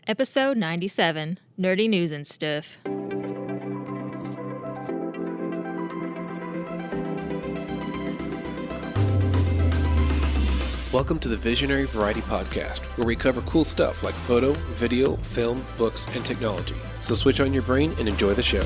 Episode 97, Nerdy News and Stuff. Welcome to the Visionary Variety Podcast, where we cover cool stuff like photo, video, film, books, and technology. So switch on your brain and enjoy the show.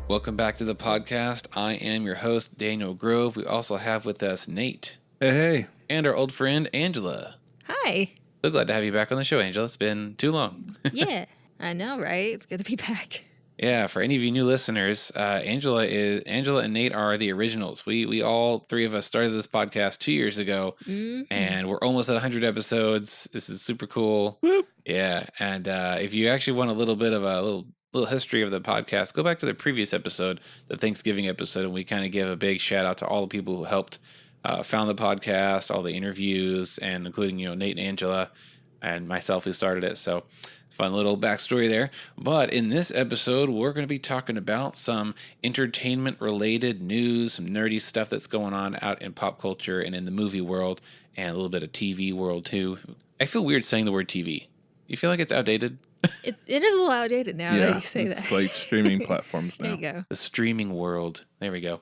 Welcome back to the podcast. I am your host, Daniel Grove. We also have with us Nate. Hey. And our old friend, Angela. Hi. So glad to have you back on the show, Angela. It's been too long. Yeah, I know, right? It's good to be back. Yeah, for any of you new listeners, Angela and Nate are the originals. We all three of us started this podcast 2 years ago, and we're almost at 100 episodes. This is super cool. Whoop. Yeah, and if you actually want a little bit of a little history of the podcast, go back to the previous episode, the Thanksgiving episode, and we kind of give a big shout out to all the people who helped found the podcast, all the interviews, and including Nate and Angela and myself who started it. So fun little backstory there. But in this episode, we're going to be talking about some entertainment-related news, some nerdy stuff that's going on out in pop culture and in the movie world, and a little bit of TV world too. I feel weird saying the word TV. You feel like it's outdated? It is a little outdated now that you say it's that. like streaming platforms now. There you go. The streaming world. There we go.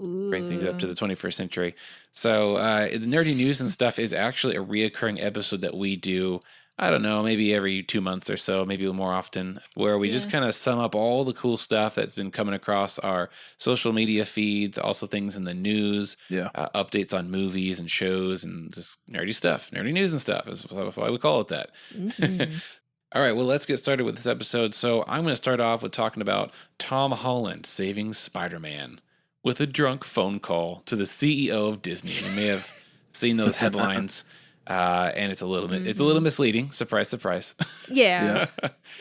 Ooh. Bring things up to the 21st century. So the nerdy news and stuff is actually a reoccurring episode that we do, I don't know, maybe every 2 months or so, maybe more often, where we just kind of sum up all the cool stuff that's been coming across our social media feeds, also things in the news, updates on movies and shows, and just nerdy stuff, nerdy news and stuff is why we call it that. Mm-hmm. All right, well, let's get started with this episode. So I'm going to start off with talking about Tom Holland saving Spider-Man with a drunk phone call to the CEO of Disney. You may have seen those headlines, and it's a little misleading. Surprise, surprise. Yeah.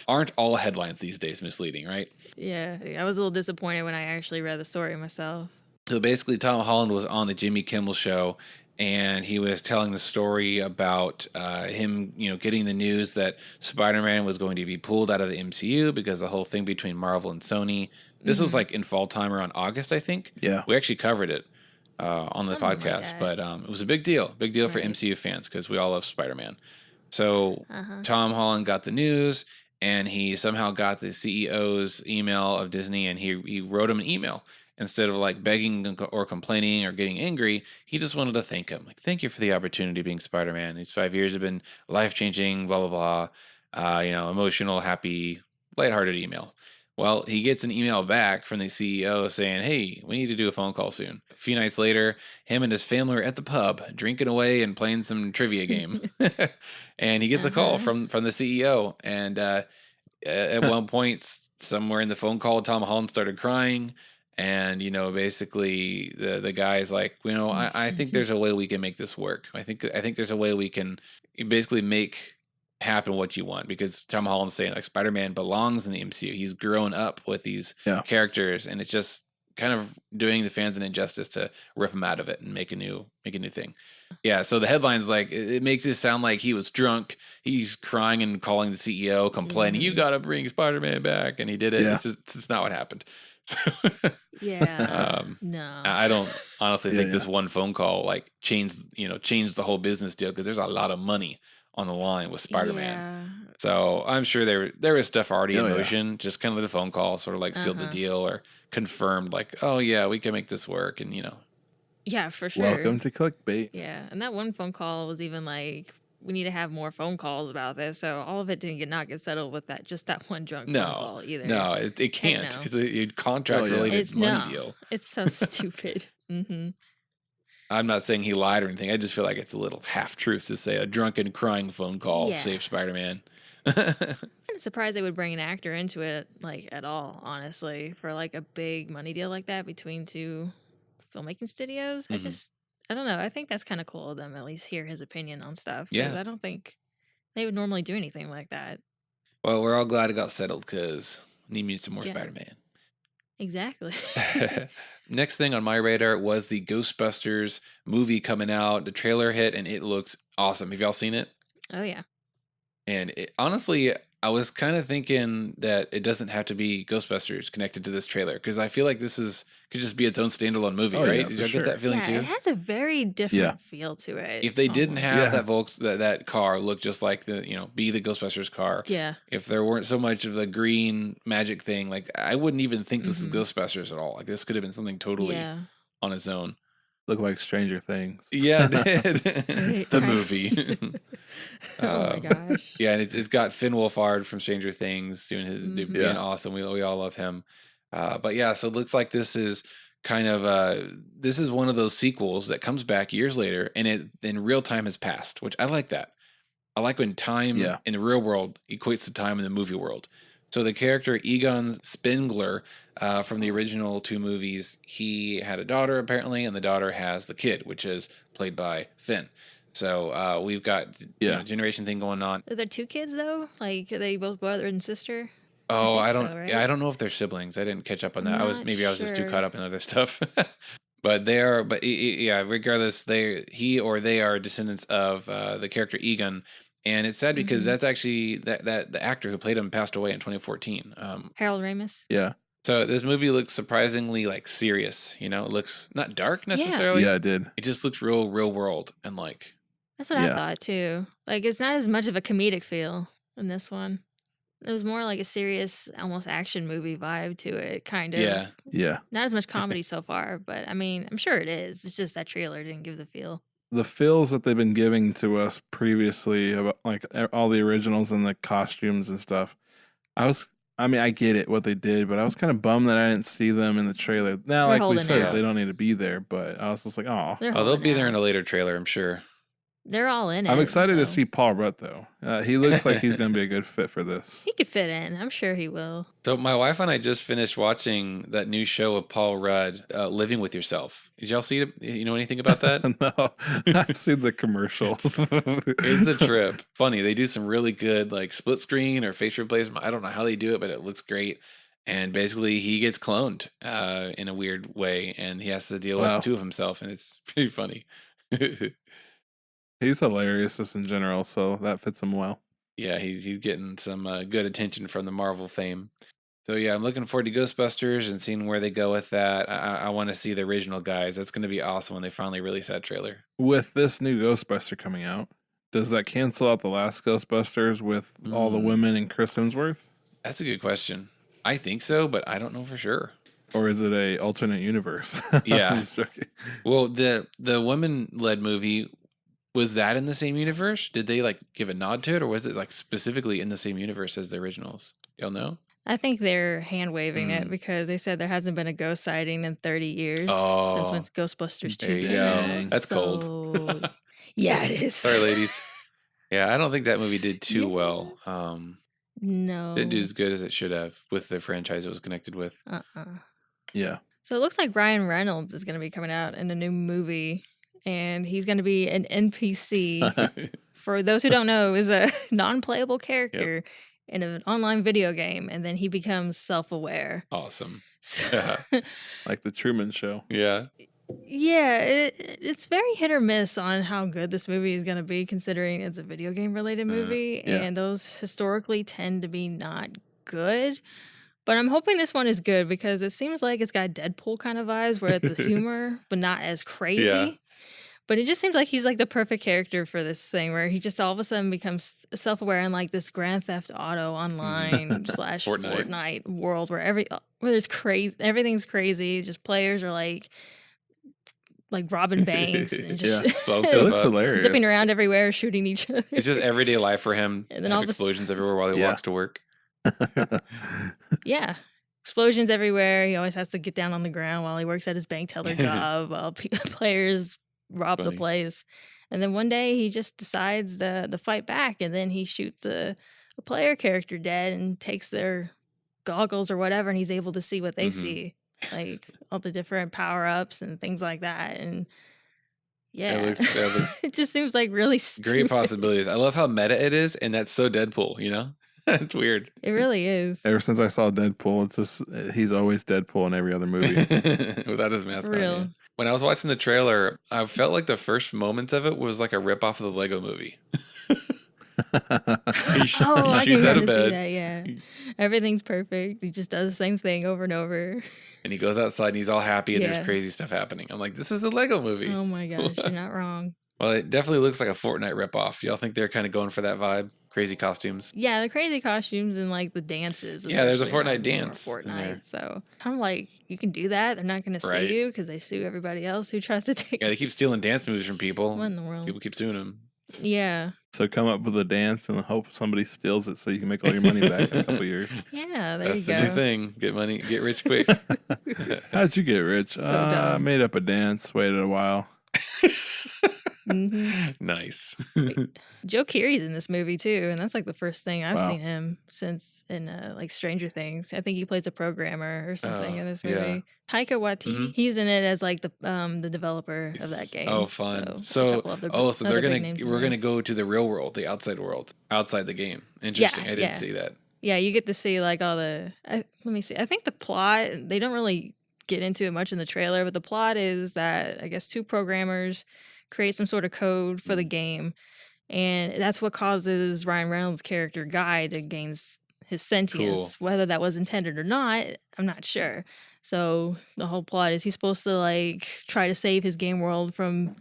Aren't all headlines these days misleading, right? Yeah. I was a little disappointed when I actually read the story myself. So basically, Tom Holland was on the Jimmy Kimmel show, and he was telling the story about him, getting the news that Spider-Man was going to be pulled out of the MCU because the whole thing between Marvel and Sony. This was like in fall time around August, I think. Yeah. We actually covered it on the Something podcast, like but it was a big deal for MCU fans because we all love Spider-Man. So Tom Holland got the news, and he somehow got the CEO's email of Disney, and he wrote him an email. Instead of like begging or complaining or getting angry, he just wanted to thank him. Like, thank you for the opportunity of being Spider-Man. These 5 years have been life-changing, blah, blah, blah. Emotional, happy, lighthearted email. Well, he gets an email back from the CEO saying, hey, we need to do a phone call soon. A few nights later, him and his family are at the pub, drinking away and playing some trivia game. And he gets a call from the CEO. And at one point, somewhere in the phone call, Tom Holland started crying. And, basically the guy's like, I think there's a way we can make this work. I think there's a way we can basically make happen what you want, because Tom Holland's saying like Spider-Man belongs in the MCU. He's grown up with these characters, and it's just kind of doing the fans an injustice to rip him out of it and make a new thing. Yeah. So the headline's like, it makes it sound like he was drunk. He's crying and calling the CEO, complaining, you got to bring Spider-Man back. And he did it. Yeah. It's not what happened. No. I don't honestly think this one phone call like changed the whole business deal, because there's a lot of money on the line with Spider-Man. Yeah. So I'm sure there was stuff already in motion. Just kind of the phone call sort of like sealed the deal or confirmed like, oh yeah, we can make this work, and Yeah, for sure. Welcome to clickbait. Yeah, and that one phone call was even like, we need to have more phone calls about this. So all of it didn't not get settled with that one drunk phone call either. No, it can't. No. It's a contract-related money deal. It's so stupid. Mm-hmm. I'm not saying he lied or anything. I just feel like it's a little half-truth to say a drunken crying phone call saved Spider-Man. I'm surprised they would bring an actor into it like at all, honestly, for like a big money deal like that between two filmmaking studios. Mm-hmm. I don't know. I think that's kind of cool of them at least hear his opinion on stuff. Yeah. I don't think they would normally do anything like that. Well, we're all glad it got settled, because we need some more Spider-Man. Exactly. Next thing on my radar was the Ghostbusters movie coming out. The trailer hit, and it looks awesome. Have y'all seen it? Oh, yeah. And honestly, I was kind of thinking that it doesn't have to be Ghostbusters connected to this trailer because I feel like could just be its own standalone movie, Oh, right? yeah, Did for y'all get that feeling Yeah, too? it has a very different feel to it. If they didn't almost. have Yeah. that car look just like be the Ghostbusters car. Yeah. If there weren't so much of the green magic thing, like I wouldn't even think this is Ghostbusters at all. Like this could have been something totally on its own. Look like Stranger Things. Yeah, it did. The Right. movie. Oh my gosh. Yeah, and it's got Finn Wolfhard from Stranger Things doing being Yeah. awesome. We all love him. But yeah, so it looks like this is kind of this is one of those sequels that comes back years later and it in real time has passed, which I like that. I like when time in the real world equates to time in the movie world. So the character Egon Spengler from the original 2 movies, he had a daughter apparently, and the daughter has the kid, which is played by Finn. So we've got generation thing going on. Are there 2 kids though? Like are they both brother and sister? Oh, I think don't. so, right? Yeah, I don't know if they're siblings. I didn't catch up on that. I'm I was not just too sure. caught up in other stuff. But they are. But yeah, regardless, he or they are descendants of the character Egon, and it's sad because that's actually that the actor who played him passed away in 2014. Harold Ramis. Yeah. So this movie looks surprisingly like serious. It looks not dark necessarily. Yeah, it did. It just looks real world and like. That's what I thought too. Like it's not as much of a comedic feel in this one. It was more like a serious, almost action movie vibe to it, kind of. Yeah. Yeah. Not as much comedy so far, but I mean, I'm sure it is. It's just that trailer didn't give the feel. The feels that they've been giving to us previously about like all the originals and the costumes and stuff. I mean, I get it what they did, but I was kind of bummed that I didn't see them in the trailer. Now, They're like we holding said, out. they don't need to be there, but I was just like, oh. They'll be there in a later trailer, I'm sure. They're all in it. I'm excited to so- see Paul Rudd, though. He looks like he's going to be a good fit for this. He could fit in. I'm sure he will. So my wife and I just finished watching that new show of Paul Rudd, Living with Yourself. Did y'all see it? You know anything about that? No, I've seen the commercials. It's a trip. Funny. They do some really good like split screen or face replacement. I don't know how they do it, but it looks great. And basically he gets cloned in a weird way and he has to deal with 2 of himself. And it's pretty funny. He's hilarious just in general, so that fits him well. Yeah, he's getting some good attention from the Marvel fame. So yeah, I'm looking forward to Ghostbusters and seeing where they go with that. I want to see the original guys. That's going to be awesome when they finally release that trailer. With this new Ghostbuster coming out, does that cancel out the last Ghostbusters with all the women and Chris Hemsworth? That's a good question. I think so, but I don't know for sure. Or is it a alternate universe? Yeah. I'm just joking. Well, the women-led movie, was that in the same universe? Did they like give a nod to it, or was it like specifically in the same universe as the originals? Y'all know? I think they're hand waving it because they said there hasn't been a ghost sighting in 30 years since when Ghostbusters 2 There you came go. out. That's cold. So, yeah, it is. Sorry, ladies. Yeah, I don't think that movie did too well. No. Didn't do as good as it should have with the franchise it was connected with. Yeah. So it looks like Ryan Reynolds is going to be coming out in a new movie, and he's going to be an NPC. For those who don't know, is a non-playable character in an online video game, and then he becomes self-aware. Awesome. So, Like the Truman Show. Yeah. yeah, it's very hit or miss on how good this movie is going to be, considering it's a video game related movie, yeah. and those historically tend to be not good. But I'm hoping this one is good because it seems like it's got Deadpool kind of vibes where it's the humor, but not as crazy. Yeah. But it just seems like he's like the perfect character for this thing where he just all of a sudden becomes self-aware in like this Grand Theft Auto online / Fortnite world where there's crazy, everything's crazy. Just players are like robbing banks and just It looks hilarious. zipping around everywhere, shooting each other. It's just everyday life for him. And then Have all of a explosions everywhere while he walks to work. Yeah. Explosions everywhere. He always has to get down on the ground while he works at his bank teller job while players rob the place. And then one day he just decides to fight back, and then he shoots a player character dead and takes their goggles or whatever, and he's able to see what they see. Like all the different power-ups and things like that. And yeah, That looks it just seems like really stupid. great possibilities. I love how meta it is, and that's so Deadpool, you know? It's weird. It really is. Ever since I saw Deadpool, it's just he's always Deadpool in every other movie. Without his mask For on. real. Yeah. When I was watching the trailer, I felt like the first moments of it was like a rip off of the Lego movie. He Oh, I can shoots out kind of of see bed. that. Yeah, everything's perfect. He just does the same thing over and over. And he goes outside and he's all happy and there's Yeah. crazy stuff happening. I'm like, this is a Lego movie. Oh my gosh, you're not wrong. Well, it definitely looks like a Fortnite ripoff. Y'all think they're kind of going for that vibe? Crazy costumes. Yeah, the crazy costumes and like the dances. Yeah, there's a especially, Fortnite remind me more of dance in there. Fortnite. So I'm like, you can do that. They're not going to Right. sue you because they sue everybody else who tries to take. Yeah, they keep stealing dance moves from people. What in the world? People keep suing them. Yeah. So come up with a dance and hope somebody steals it so you can make all your money back in a couple years. Yeah, there That's you the go. new thing. Get money, get rich quick. How'd you get rich? So I dumb. made up a dance, waited a while. Nice. Joe Keery's in this movie too, and that's like the first thing I've Wow. seen him since in like Stranger Things. I think he plays a programmer or something in this movie. yeah. Taika Waititi, he's in it as like the developer of that game. Oh, fun. a So, couple other- so they're other big gonna names in we're there. gonna go to the real world, the outside world, outside the game. Interesting. I didn't yeah. see that. Yeah, you get to see like all the. Let me see. I think the plot, they don't really get into it much in the trailer, but the plot is that I guess two programmers create some sort of code for the game, and that's what causes Ryan Reynolds' character Guy to gain his sentience. Cool. Whether that was intended or not, I'm not sure. So the whole plot is he's supposed to like try to save his game world from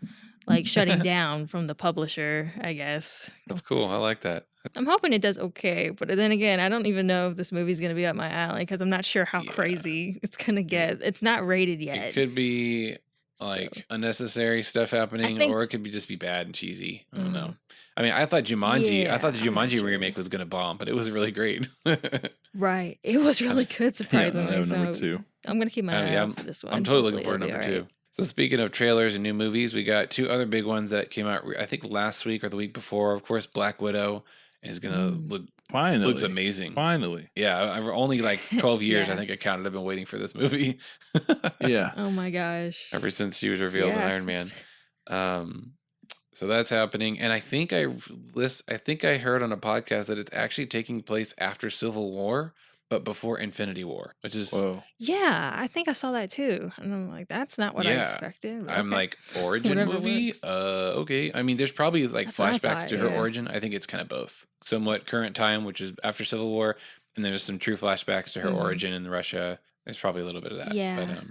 like shutting down from the publisher, I guess. That's cool. I like that. I'm hoping it does okay, but then again, I don't even know if this movie's going to be up my alley because I'm not sure how Yeah. crazy it's going to get. It's not rated yet. It could be like unnecessary stuff happening, think- or it could be just be bad and cheesy. I don't know. I mean, I thought Jumanji. I thought the Yeah, I'm not Jumanji sure. remake was gonna bomb, but it was really great. Right. It was really good, Yeah, surprisingly. I have number so 2. I'm going to keep my eye yeah, out for this one. I'm totally looking Hopefully forward to it'll be number 2. So speaking of trailers and new movies, we got 2 other big ones that came out. I think last week or the week before. Of course, Black Widow is gonna Finally. looks amazing. Finally. Yeah, I've only like 12 years. Yeah. I think I counted. I've been waiting for this movie. Yeah. Oh my gosh. Ever since she was revealed as Yeah. Iron Man. So that's happening, and I think I heard on a podcast that it's actually taking place after Civil War, but before Infinity War, which is Whoa. Yeah, I think I saw that too. And I'm like, that's not what I Yeah. expected. but I'm okay. like origin Whatever movie. works. Okay. I mean, there's probably like That's what I flashbacks thought, to her yeah. origin. I think it's kind of both. Somewhat current time, which is after Civil War, and there's some true flashbacks to her Mhm. origin in Russia. There's probably a little bit of that. Yeah. But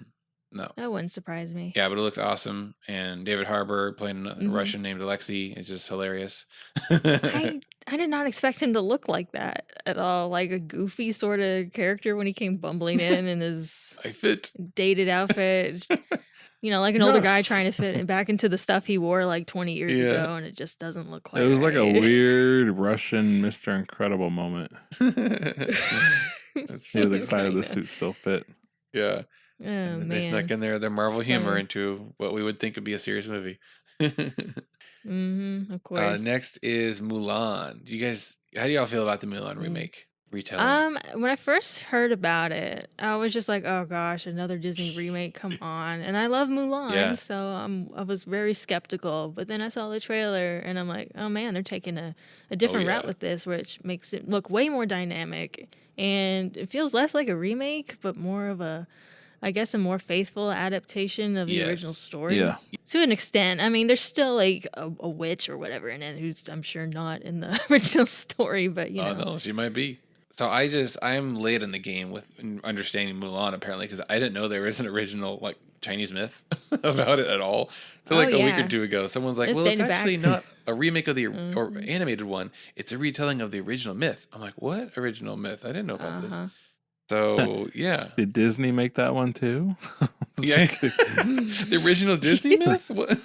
no. That wouldn't surprise me. Yeah, but it looks awesome. And David Harbour playing a Mhm. Russian named Alexei is just hilarious. I did not expect him to look like that at all. Like a goofy sort of character when he came bumbling in his I fit. dated outfit. You know, like an older guy Yes. trying to fit back into the stuff he wore like 20 years Yeah. ago, and it just doesn't look quite It was like a right. weird Russian Mr. Incredible moment. That's He was funny. excited the Kinda. suit still fit. Yeah. Oh, And then they man. snuck in their Marvel humor funny. into what we would think would be a serious movie. Of course. Next is Mulan. How do y'all feel about the Mulan remake retelling? When I first heard about it, I was just like, "Oh gosh, another Disney remake! Come on!" And I love Mulan, Yeah. so I was very skeptical. But then I saw the trailer, and I'm like, "Oh man, they're taking a different route yeah. with this, which makes it look way more dynamic, and it feels less like a remake, but more of a." I guess a more faithful adaptation of the original Yes. story. Yeah. To an extent. I mean, there's still like a witch or whatever in it who's I'm sure not in the original story, but you know. Oh no, she might be. So I'm late in the game with understanding Mulan apparently because I didn't know there was an original like Chinese myth about it at all. So Oh, like a week yeah. or 2 ago, someone's like, It's "Well, it's dating actually back. not a remake of the or Mhm. animated one. It's a retelling of the original myth." I'm like, "What original myth? I didn't know about this." Uh-huh. So yeah, Did Disney make that one too? yeah, the original Disney myth. What?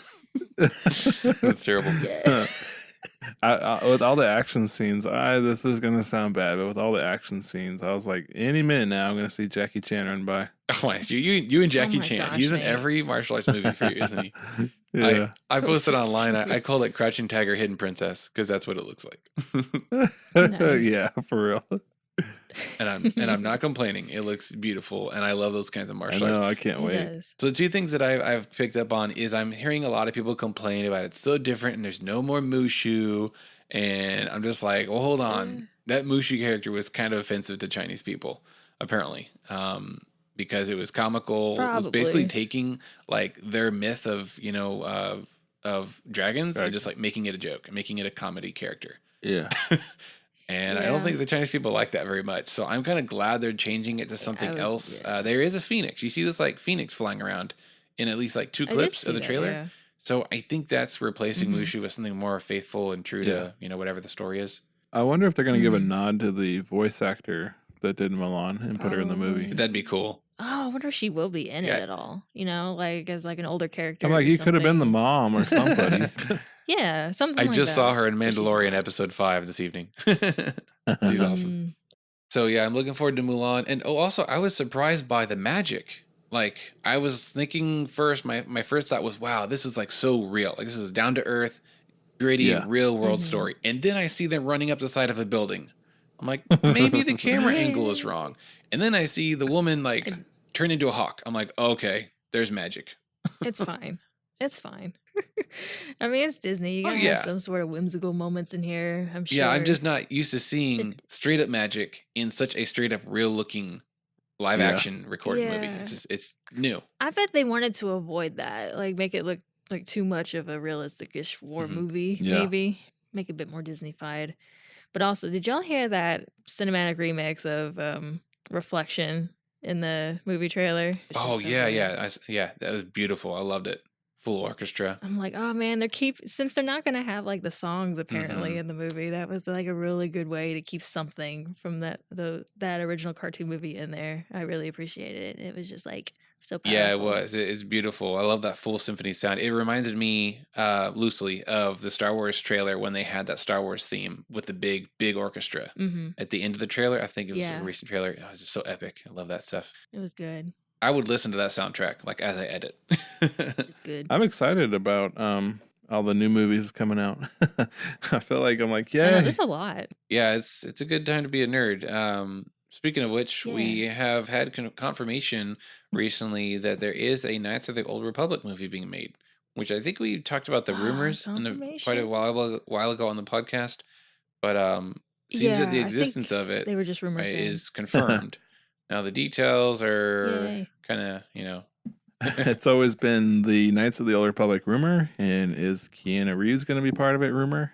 That's terrible. Yeah. With all the action scenes, this is gonna sound bad, but with all the action scenes, I was like, any minute now, I'm gonna see Jackie Chan run by. Oh my, you and Jackie my Chan. gosh, He's in Nate. every martial arts movie for you, isn't he? Yeah, I posted So online. I sweet. called it Crouching Tiger, Hidden Princess because that's what it looks like. Nice. yeah, for real. and I'm not complaining. It looks beautiful, and I love those kinds of I martial arts. know, I can't It wait. does. So 2 things that I've picked up on is I'm hearing a lot of people complain about it's so different, and there's no more Mushu, and I'm just like, well, hold on. That Mushu character was kind of offensive to Chinese people, apparently, because it was comical. It was basically Probably. taking like their myth of of dragons and just like making it a joke and making it a comedy character. Yeah. And I don't think the Chinese people like that very much. So I'm kind of glad they're changing it to something else. There is a phoenix. You see this like phoenix flying around in at least like 2 clips of the trailer. So I think that's replacing Mushu with something more faithful and true to, whatever the story is. I wonder if they're going to give a nod to the voice actor that did Mulan and put her in the movie. That'd be cool. Oh, I wonder if she will be in it at all. Like as like an older character. I'm like, you could have been the mom or somebody. Yeah, something I like that. just saw her in Mandalorian episode 5 this evening. She's awesome. So yeah, I'm looking forward to Mulan. And also I was surprised by the magic. Like I was thinking first, my first thought was, wow, this is like so real. Like this is down to earth, gritty, real world story. And then I see them running up the side of a building. I'm like, maybe the camera angle is wrong. And then I see the woman like turn into a hawk. I'm like, okay, there's magic. It's fine. It's fine. I mean, it's Disney. You gotta have some sort of whimsical moments in here, I'm sure. Yeah, I'm just not used to seeing straight up magic in such a straight up real looking live action recorded movie. It's new. I bet they wanted to avoid that. Like make it look like too much of a realistic-ish war movie, maybe. Make it a bit more Disney-fied. But also, did y'all hear that cinematic remix of Reflection in the movie trailer? Oh, yeah. That was beautiful. I loved it. Full orchestra. I'm like, oh man, since they're not gonna have like the songs apparently in the movie, that was like a really good way to keep something from that original cartoon movie in there. I really appreciated it. It was just like so powerful. Yeah, it was. It's beautiful. I love that full symphony sound. It reminded me loosely of the Star Wars trailer when they had that Star Wars theme with the big orchestra at the end of the trailer. I think it was a recent trailer. It was just so epic. I love that stuff. It was good. I would listen to that soundtrack like as I edit. It's good. I'm excited about all the new movies coming out. I feel like I'm like, yeah, there's a lot. Yeah, it's a good time to be a nerd. Speaking of which, we have had confirmation recently that there is a Knights of the Old Republic movie being made, which I think we talked about the rumors quite a while ago on the podcast. But seems that the existence of it they were just rumors is confirmed. Now the details are kind of, It's always been the Knights of the Old Republic rumor, and is Keanu Reeves going to be part of it rumor?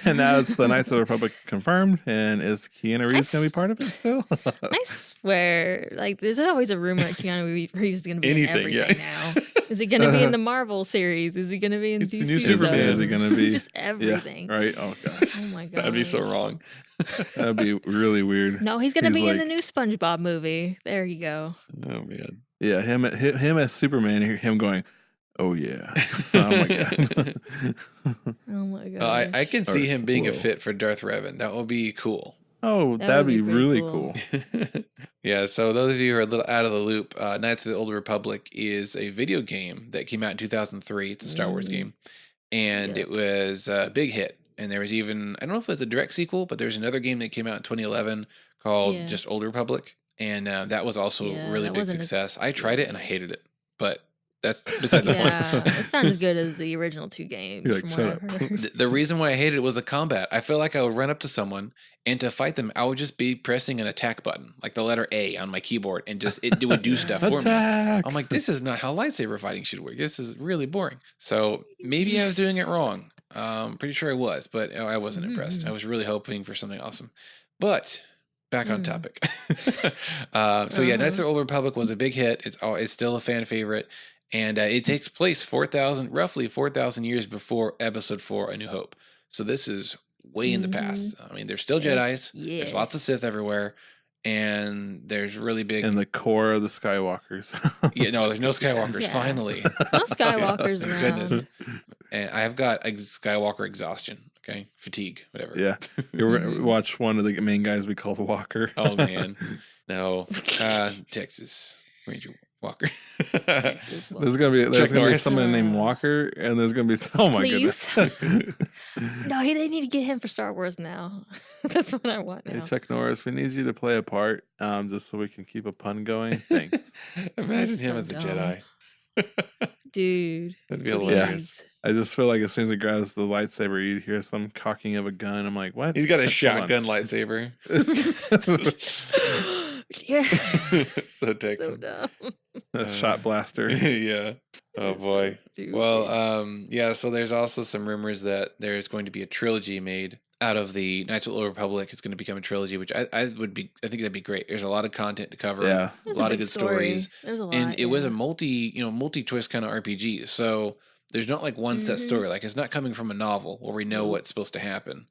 And now it's the Knights of the Republic confirmed, and is Keanu Reeves going to be part of it still? I swear, like there's always a rumor that Keanu Reeves is going to be in everything now. Is he going to be in the Marvel series? Is he going to be in DC? The new Superman? Is he going to be just everything? Yeah, right? Oh gosh. Oh my god. That'd be so wrong. That'd be really weird. No, he's going to be in the new SpongeBob movie. There you go. Oh man. Yeah, him as Superman. Him going, oh yeah. Oh my god. Oh my god. I can see him being a fit for Darth Revan. That would be cool. Oh, that'd be really cool. Yeah, so those of you who are a little out of the loop, Knights of the Old Republic is a video game that came out in 2003. It's a Star Wars game. And it was a big hit. And there was even, I don't know if it was a direct sequel, but there's another game that came out in 2011 called just Old Republic. And that was also a really big success. I tried it and I hated it. But that's beside the point. It's not as good as the original 2 games. You're like, shut up. The reason why I hated it was the combat. I feel like I would run up to someone, and to fight them, I would just be pressing an attack button, like the letter A on my keyboard, and just it would do stuff for me. I'm like, this is not how lightsaber fighting should work. This is really boring. So maybe I was doing it wrong. Pretty sure I was, but I wasn't impressed. I was really hoping for something awesome. But back on topic. So yeah, Knights of the Old Republic was a big hit. It's still a fan favorite. And it takes place roughly 4,000 years before Episode 4, A New Hope. So this is way in the past. I mean, there's still Jedis. There's lots of Sith everywhere. And there's really big... And the core of the Skywalkers. There's no Skywalkers, finally. No Skywalkers around. Goodness. And I've got Skywalker exhaustion, okay? Fatigue, whatever. Yeah. You watch one of the main guys be called Walker. Oh, man. No. Texas Ranger Walker. There's gonna be someone named Walker, and there's gonna be goodness. No, they need to get him for Star Wars now. That's what I want now. Hey, Chuck Norris, we need you to play a part, just so we can keep a pun going. Thanks. Imagine him as a Jedi. Dude, that'd be hilarious. I just feel like as soon as he grabs the lightsaber, you hear some cocking of a gun. I'm like, what? He's got a shotgun lightsaber. Yeah. So Texan. So a shot blaster. Yeah. Oh boy. So well, so there's also some rumors that there's going to be a trilogy made out of the Knights of the Old Republic. It's going to become a trilogy, which I think that'd be great. There's a lot of content to cover. Yeah. A lot of good stories. There's a lot, and it was a multi-twist kind of RPG. So there's not like one set story. Like it's not coming from a novel where we know what's supposed to happen.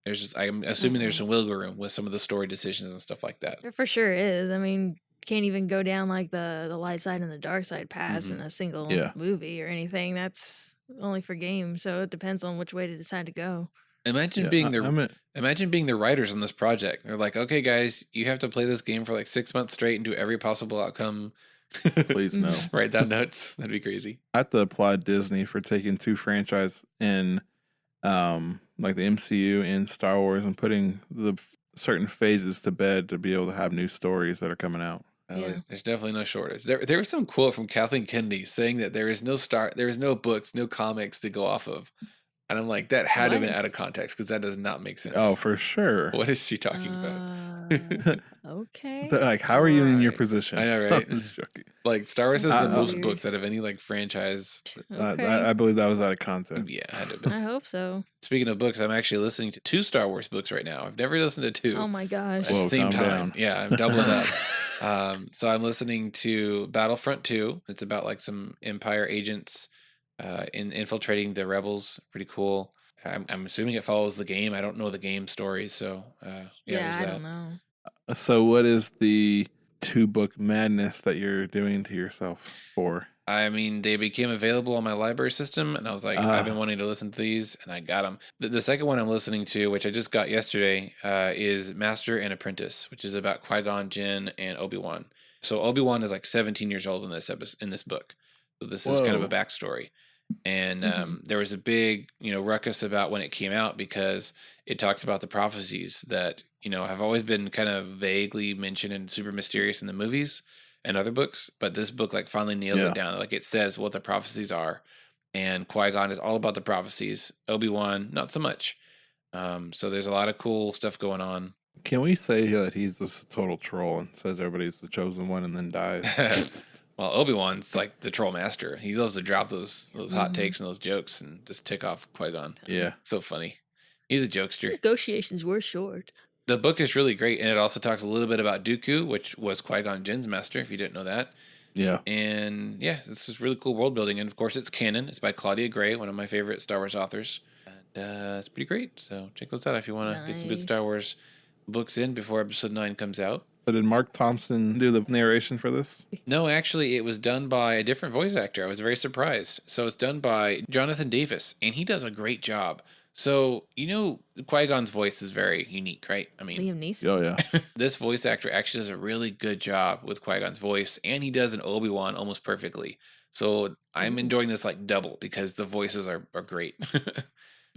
There's just, I'm assuming there's some wiggle room with some of the story decisions and stuff like that. There for sure is. I mean, can't even go down like the light side and the dark side paths in a single movie or anything. That's only for games, so it depends on which way to decide to go. Imagine being the writers on this project. They're like, okay, guys, you have to play this game for like 6 months straight and do every possible outcome. Please no. Write down notes. That'd be crazy. I have to applaud Disney for taking two franchises in, like the MCU and Star Wars, and putting the certain phases to bed to be able to have new stories that are coming out. There's definitely no shortage. There was some quote from Kathleen Kennedy saying that there is no books, no comics to go off of. And I'm like, that had to have been out of context because that does not make sense. Oh, for sure. What is she talking about? Okay. Like, how are you in your position? I know, right? I'm just joking. Like, Star Wars has the most books out of any like franchise. Okay. I believe that was out of context. Yeah, had to have been. I hope so. Speaking of books, I'm actually listening to 2 Star Wars books right now. I've never listened to 2. Oh my gosh. At the same calm time. down. Yeah, I'm doubling up. So I'm listening to Battlefront 2. It's about like some Empire agents infiltrating the rebels. Pretty cool. I'm assuming it follows the game. I don't know the game story, so yeah, I don't know. So what is the 2-book madness that you're doing to yourself for? I mean, they became available on my library system, and I was like, I've been wanting to listen to these, and I got them. The second one I'm listening to, which I just got yesterday, is Master and Apprentice, which is about Qui-Gon Jinn and Obi-Wan. So Obi-Wan is like 17 years old in this book. So this is kind of a backstory. And there was a big, ruckus about when it came out because it talks about the prophecies that, have always been kind of vaguely mentioned and super mysterious in the movies and other books. But this book like finally nails it down. Like it says what the prophecies are. And Qui-Gon is all about the prophecies. Obi-Wan, not so much. So there's a lot of cool stuff going on. Can we say that he's this total troll and says everybody's the chosen one and then dies? Well, Obi-Wan's like the troll master. He loves to drop those hot takes and those jokes and just tick off Qui-Gon. Yeah. So funny. He's a jokester. Negotiations were short. The book is really great, and it also talks a little bit about Dooku, which was Qui-Gon Jinn's master, if you didn't know that. Yeah. And yeah, it's just really cool world building. And of course, it's canon. It's by Claudia Gray, one of my favorite Star Wars authors. And it's pretty great. So check those out if you want to get some good Star Wars books in before episode 9 comes out. So did Mark Thompson do the narration for this? No, actually, it was done by a different voice actor. I was very surprised. So it's done by Jonathan Davis, and he does a great job. So, Qui-Gon's voice is very unique, right? I mean, Liam Neeson. Oh, yeah. This voice actor actually does a really good job with Qui-Gon's voice, and he does an Obi-Wan almost perfectly. So I'm enjoying this like double because the voices are great. Oh,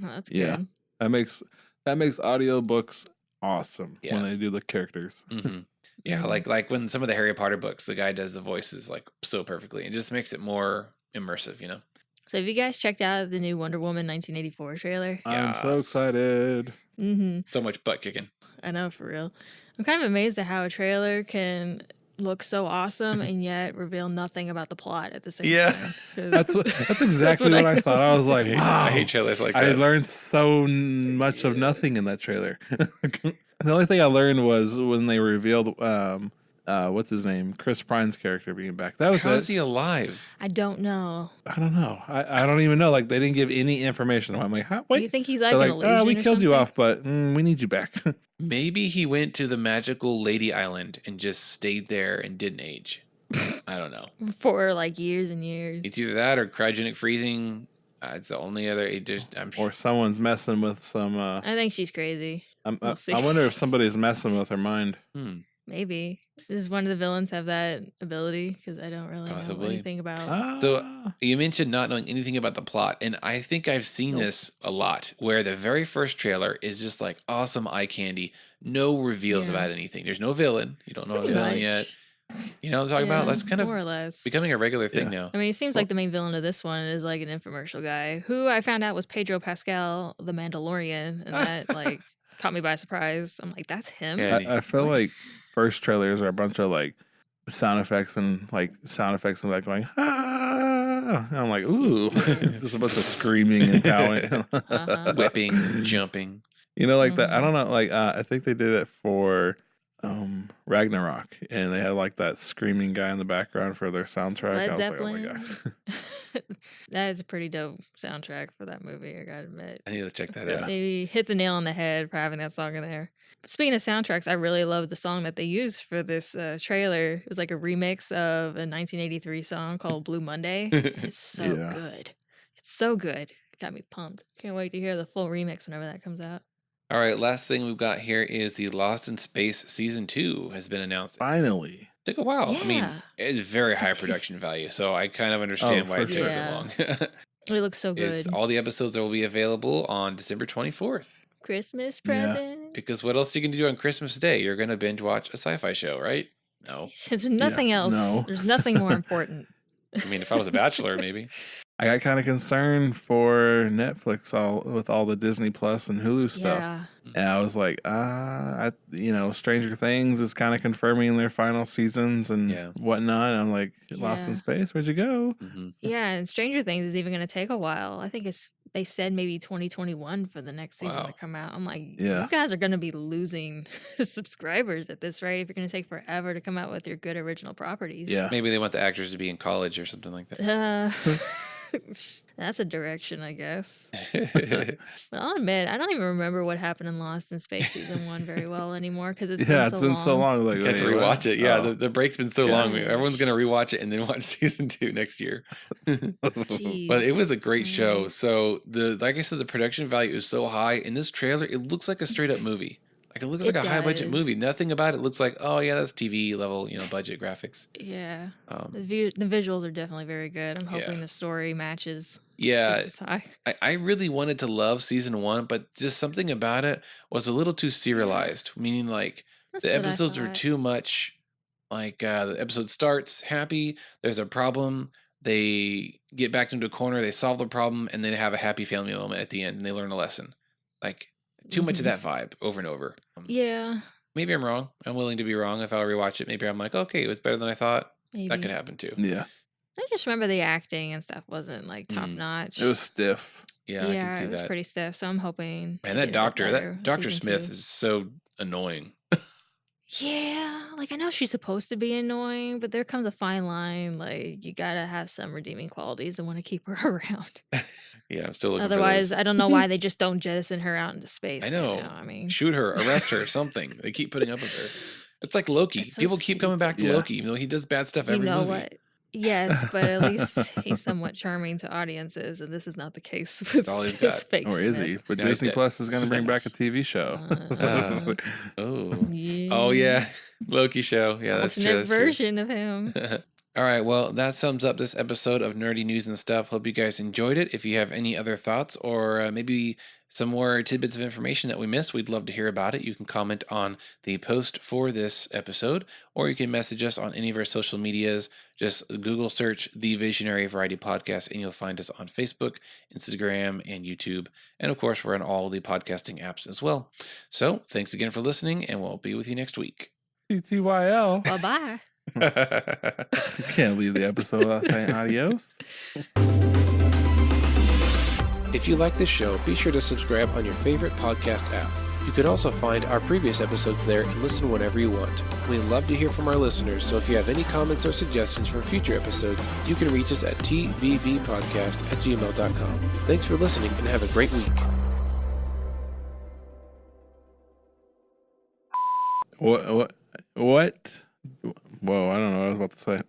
that's good. Yeah. That makes audiobooks awesome Yeah. when they do the characters. Mm-hmm. Yeah, like when some of the Harry Potter books, the guy does the voices like so perfectly. It just makes it more immersive, So have you guys checked out the new Wonder Woman 1984 trailer? I'm so excited. So much butt kicking. I know, for real. I'm kind of amazed at how a trailer can look so awesome and yet reveal nothing about the plot at the same time. That's exactly what I thought. I was like, wow. I hate trailers like that. I learned so much of nothing in that trailer. The only thing I learned was when they revealed what's his name, Chris Pine's character being back. That was How is he alive? I don't know. I don't know. I don't even know. Like they didn't give any information. I'm like, Do you think he's like They're an illusion we or killed you something? off, but we need you back. Maybe he went to the magical Lady Island and just stayed there and didn't age. I don't know. For like years and years. It's either that or cryogenic freezing. It's the only other. I'm sure. Or someone's messing with some. I think she's crazy. I see. wonder if somebody's messing with her mind. Maybe. Does one of the villains have that ability? Because I don't really know Possibly. anything about. So you mentioned not knowing anything about the plot, and I think I've seen this a lot, where the very first trailer is just like awesome eye candy, no reveals about anything. There's no villain. You don't know the villain yet. You know what I'm talking about? That's kind of more or less becoming a regular thing now. I mean, it seems like the main villain of this one is like an infomercial guy who I found out was Pedro Pascal, the Mandalorian, and that like caught me by surprise. I'm like, that's him. Yeah. I feel like first trailers are a bunch of like sound effects and like going oh. And I'm like, ooh, just a bunch of screaming and bowing, whipping, jumping. You know, like that. I don't know. Like, I think they did it for Ragnarok, and they had like that screaming guy in the background for their soundtrack. Led I was Zeppelin. like, oh my god, that is a pretty dope soundtrack for that movie. I gotta admit. I need to check that out. They hit the nail on the head for having that song in there. Speaking of soundtracks, I really love the song that they used for this trailer. It was like a remix of a 1983 song called Blue Monday. It's so good. It's so good. Got me pumped. Can't wait to hear the full remix whenever that comes out. All right, last thing we've got here is the Lost in Space Season 2 has been announced. Finally. It took a while. Yeah. I mean, it's very high production value, so I kind of understand why it took so long. It looks so good. All the episodes will be available on December 24th. Christmas present. Because what else are you going to do on Christmas Day? You're going to binge watch a sci-fi show, right? No. There's nothing else. No. There's nothing more important. I mean, if I was a bachelor, maybe. I got kind of concerned for Netflix with all the Disney Plus and Hulu stuff. Yeah. And I was like, Stranger Things is kind of confirming their final seasons and whatnot. And I'm like, Lost in Space, where'd you go? Mm-hmm. Yeah, and Stranger Things is even going to take a while. I think they said maybe 2021 for the next season to come out. I'm like, you guys are going to be losing subscribers at this rate if you're going to take forever to come out with your good original properties. Yeah. Maybe they want the actors to be in college or something like that. That's a direction, I guess. But I'll admit, I don't even remember what happened in Lost in Space season 1 very well anymore because it's been so long. Like, you have to rewatch it. Yeah, the break's been so long. Everyone's gonna rewatch it and then watch season 2 next year. But it was a great show. So like I said, the production value is so high. In this trailer, it looks like a straight up movie. Like it looks like a high budget movie. Nothing about it looks like, oh yeah, that's TV level, budget graphics. Yeah. The visuals are definitely very good. I'm hoping the story matches. Yeah. I really wanted to love season 1, but just something about it was a little too serialized. Meaning like the episodes were too much like the episode starts happy, there's a problem, they get backed into a corner, they solve the problem, and they have a happy family moment at the end and they learn a lesson. Like too much of that vibe over and over. Yeah. Maybe I'm wrong. I'm willing to be wrong. If I rewatch it, maybe I'm like, okay, it was better than I thought. Maybe. That could happen too. Yeah. I just remember the acting and stuff wasn't like top notch. It was stiff. Yeah, I can see it was that. Pretty stiff. So I'm hoping. And that Dr. Smith is so annoying. Yeah, like I know she's supposed to be annoying, but there comes a fine line. Like you gotta have some redeeming qualities and want to keep her around. Yeah, I'm still looking Otherwise, for I don't know why they just don't jettison her out into space. I know. I mean, shoot her, arrest her, something. They keep putting up with her. It's like Loki. So people keep coming back to Loki, even though he does bad stuff every movie. What? Yes, but at least he's somewhat charming to audiences, and this is not the case with all he's got. Fake or is he? But Disney Plus is going to bring back a TV show. Oh yeah, Loki show. Yeah, that's true. Alternate version of him. All right, well, that sums up this episode of Nerdy News and Stuff. Hope you guys enjoyed it. If you have any other thoughts or maybe some more tidbits of information that we missed, we'd love to hear about it. You can comment on the post for this episode, or you can message us on any of our social medias. Just Google search The Visionary Variety Podcast, and you'll find us on Facebook, Instagram, and YouTube. And of course, we're on all the podcasting apps as well. So thanks again for listening, and we'll be with you next week. TTYL. Bye-bye. Can't leave the episode without saying adios. If you like this show, be sure to subscribe on your favorite podcast app. You can also find our previous episodes there and listen whenever you want. We love to hear from our listeners, so if you have any comments or suggestions for future episodes, you can reach us at tvvpodcast@gmail.com. Thanks for listening and have a great week. What? Whoa, I don't know what I was about to say.